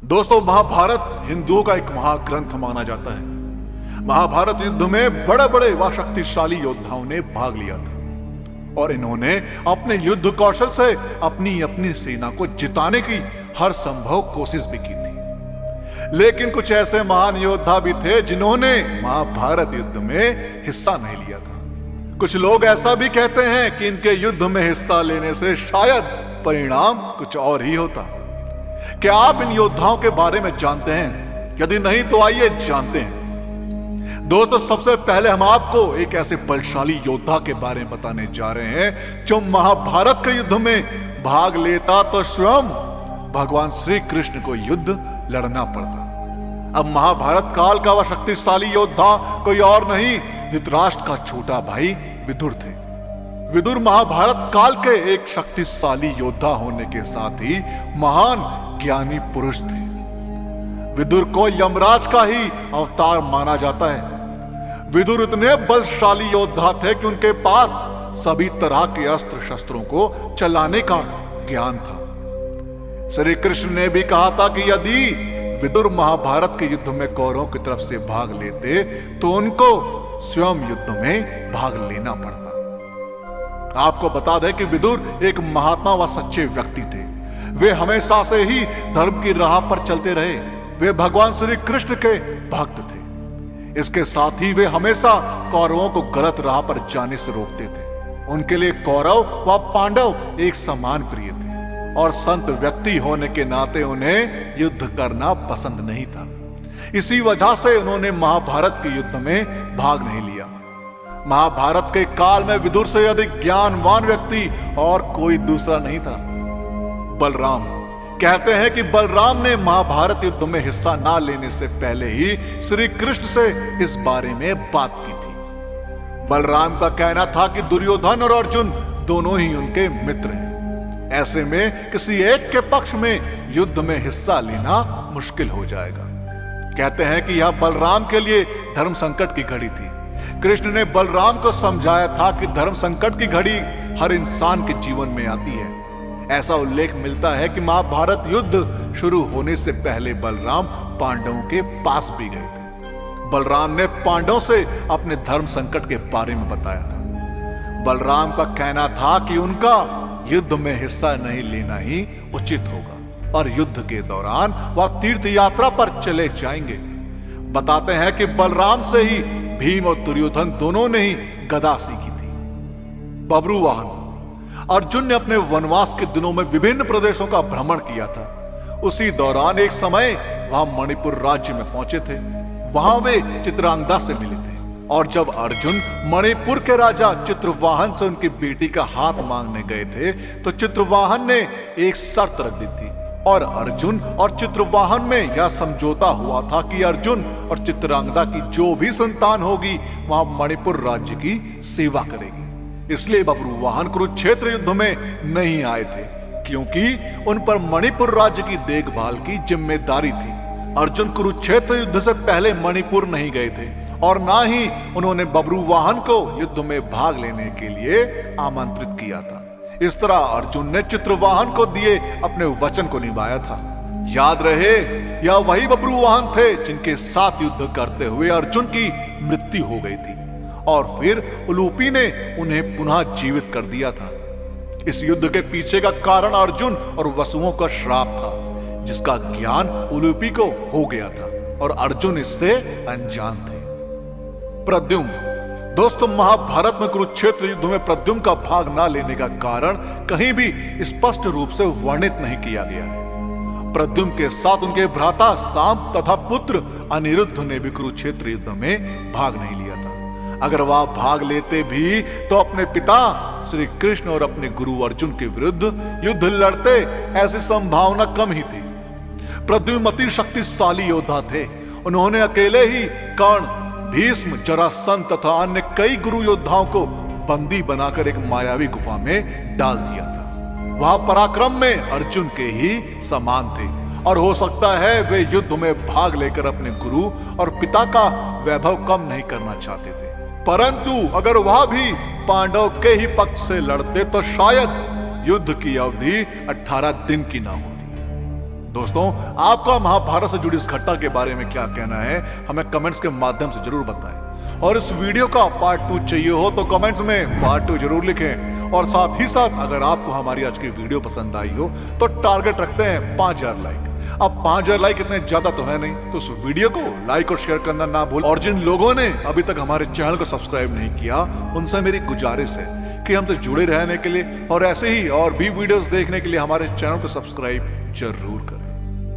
दोस्तों, महाभारत हिंदुओं का एक महाग्रंथ माना जाता है। महाभारत युद्ध में बड़े बड़े व शक्तिशाली योद्धाओं ने भाग लिया था और इन्होंने अपने युद्ध कौशल से अपनी अपनी सेना को जिताने की हर संभव कोशिश भी की थी। लेकिन कुछ ऐसे महान योद्धा भी थे जिन्होंने महाभारत युद्ध में हिस्सा नहीं लिया था। कुछ लोग ऐसा भी कहते हैं कि इनके युद्ध में हिस्सा लेने से शायद परिणाम कुछ और ही होता। क्या आप इन योद्धाओं के बारे में जानते हैं? यदि नहीं तो आइए जानते हैं। दोस्तों, सबसे पहले हम आपको एक ऐसे बलशाली योद्धा के बारे में बताने जा रहे हैं जो महाभारत के युद्ध में भाग लेता तो स्वयं भगवान श्री कृष्ण को युद्ध लड़ना पड़ता। अब महाभारत काल का वह शक्तिशाली योद्धा कोई और नहीं, धृतराष्ट्र का छोटा भाई विदुर थे। विदुर महाभारत काल के एक शक्तिशाली योद्धा होने के साथ ही महान ज्ञानी पुरुष थे। विदुर को यमराज का ही अवतार माना जाता है। विदुर इतने बलशाली योद्धा थे कि उनके पास सभी तरह के अस्त्र शस्त्रों को चलाने का ज्ञान था। श्री कृष्ण ने भी कहा था कि यदि विदुर महाभारत के युद्ध में कौरवों की तरफ से भाग लेते तो उनको स्वयं युद्ध में भाग लेना पड़ता। आपको बता दें कि विदुर एक महात्मा व सच्चे व्यक्ति थे। वे हमेशा से ही धर्म की राह पर चलते रहे। वे भगवान श्री कृष्ण के भक्त थे। इसके साथ ही वे हमेशा कौरवों को गलत राह पर जाने से रोकते थे। उनके लिए कौरव व पांडव एक समान प्रिय थे और संत व्यक्ति होने के नाते उन्हें युद्ध करना पसंद नहीं था। इसी वजह से उन्होंने महाभारत के युद्ध में भाग नहीं लिया। महाभारत के काल में विदुर से अधिक ज्ञानवान व्यक्ति और कोई दूसरा नहीं था। बलराम कहते हैं कि बलराम ने महाभारत युद्ध में हिस्सा ना लेने से पहले ही श्री कृष्ण से इस बारे में बात की थी। बलराम का कहना था कि दुर्योधन और अर्जुन दोनों ही उनके मित्र हैं। ऐसे में किसी एक के पक्ष में युद्ध में हिस्सा लेना मुश्किल हो जाएगा। कहते हैं कि यह बलराम के लिए धर्म संकट की घड़ी थी। कृष्ण ने बलराम को समझाया था कि धर्म संकट की घड़ी हर इंसान के जीवन में आती है। ऐसा उल्लेख मिलता है कि महाभारत युद्ध शुरू होने से पहले बलराम पांडवों के पास भी गए थे। बलराम ने पांडवों से अपने धर्म संकट के बारे में बताया था। बलराम का कहना था कि उनका युद्ध में हिस्सा नहीं लेना ही उचित होगा और युद्ध के दौरान वह तीर्थ यात्रा पर चले जाएंगे। बताते हैं कि बलराम से ही भीम और दुर्योधन दोनों ने ही गदा सीखी थी। बब्रू वाहन अर्जुन ने अपने वनवास के दिनों में विभिन्न प्रदेशों का भ्रमण किया था। उसी दौरान एक समय वहां मणिपुर राज्य में पहुंचे थे। वहां वे चित्रांगदा से मिले थे और जब अर्जुन मणिपुर के राजा चित्रवाहन से उनकी बेटी का हाथ मांगने गए थे तो चित्रवाहन ने एक शर्त रख दी थी और अर्जुन और चित्रवाहन में यह समझौता हुआ था कि अर्जुन और चित्रांगदा की जो भी संतान होगी वहां मणिपुर राज्य की सेवा करेगी। इसलिए बब्रुवाहन कुरुक्षेत्र युद्ध में नहीं आए थे क्योंकि उन पर मणिपुर राज्य की देखभाल की जिम्मेदारी थी। अर्जुन कुरुक्षेत्र युद्ध से पहले मणिपुर नहीं गए थे और ना ही उन्होंने बब्रुवाहन को युद्ध में भाग लेने के लिए आमंत्रित किया था। इस तरह अर्जुन ने चित्रवाहन को दिए अपने वचन को निभाया था। याद रहे, यह वही बब्रुवाहन थे जिनके साथ युद्ध करते हुए अर्जुन की मृत्यु हो गई थी और फिर उलूपी ने उन्हें पुनः जीवित कर दिया था। इस युद्ध के पीछे का कारण अर्जुन और वसुओं का श्राप था जिसका ज्ञान उलूपी को हो गया था और अर्जुन इससे अनजान थे। प्रद्युम्न दोस्तों, महाभारत में कुरुक्षेत्र युद्ध में प्रद्युम्न का भाग न लेने का कारण कहीं भी स्पष्ट रूप से वर्णित नहीं किया गया है। प्रद्युम्न के साथ उनके भ्राता साम तथा पुत्र अनिरुद्ध ने भी कुरुक्षेत्र युद्ध में भाग नहीं लिया था। अगर वह भाग लेते भी तो अपने पिता श्री कृष्ण और अपने गुरु अर्जुन के विरुद्ध युद्ध लड़ते, ऐसी संभावना कम ही थी। प्रद्युम्न अति शक्तिशाली योद्धा थे। उन्होंने अकेले ही कर्ण, भीष्म, जरासंध तथा अन्य कई गुरु योद्धाओं को बंदी बनाकर एक मायावी गुफा में डाल दिया था। वह पराक्रम में अर्जुन के ही समान थे और हो सकता है वे युद्ध में भाग लेकर अपने गुरु और पिता का वैभव कम नहीं करना चाहते थे। परंतु अगर वह भी पांडव के ही पक्ष से लड़ते तो शायद युद्ध की अवधि 18 दिन की ना होती। दोस्तों, आपका महाभारत से जुड़ी इस घटना के बारे में क्या कहना है, हमें कमेंट्स के माध्यम से जरूर बताएं। और इस वीडियो का पार्ट 2 चाहिए हो तो कमेंट्स में पार्ट 2 जरूर लिखें। और साथ ही साथ अगर आपको हमारी आज की वीडियो पसंद आई हो तो टारगेट रखते हैं 5000 लाइक। अब 5000 लाइक इतने ज्यादा तो है नहीं, तो इस वीडियो को लाइक और शेयर करना ना भूल। और जिन लोगों ने अभी तक हमारे चैनल को सब्सक्राइब नहीं किया, उनसे मेरी गुजारिश है कि हमसे जुड़े रहने के लिए और ऐसे ही और भी वीडियोस देखने के लिए हमारे चैनल को सब्सक्राइब जरूर करें।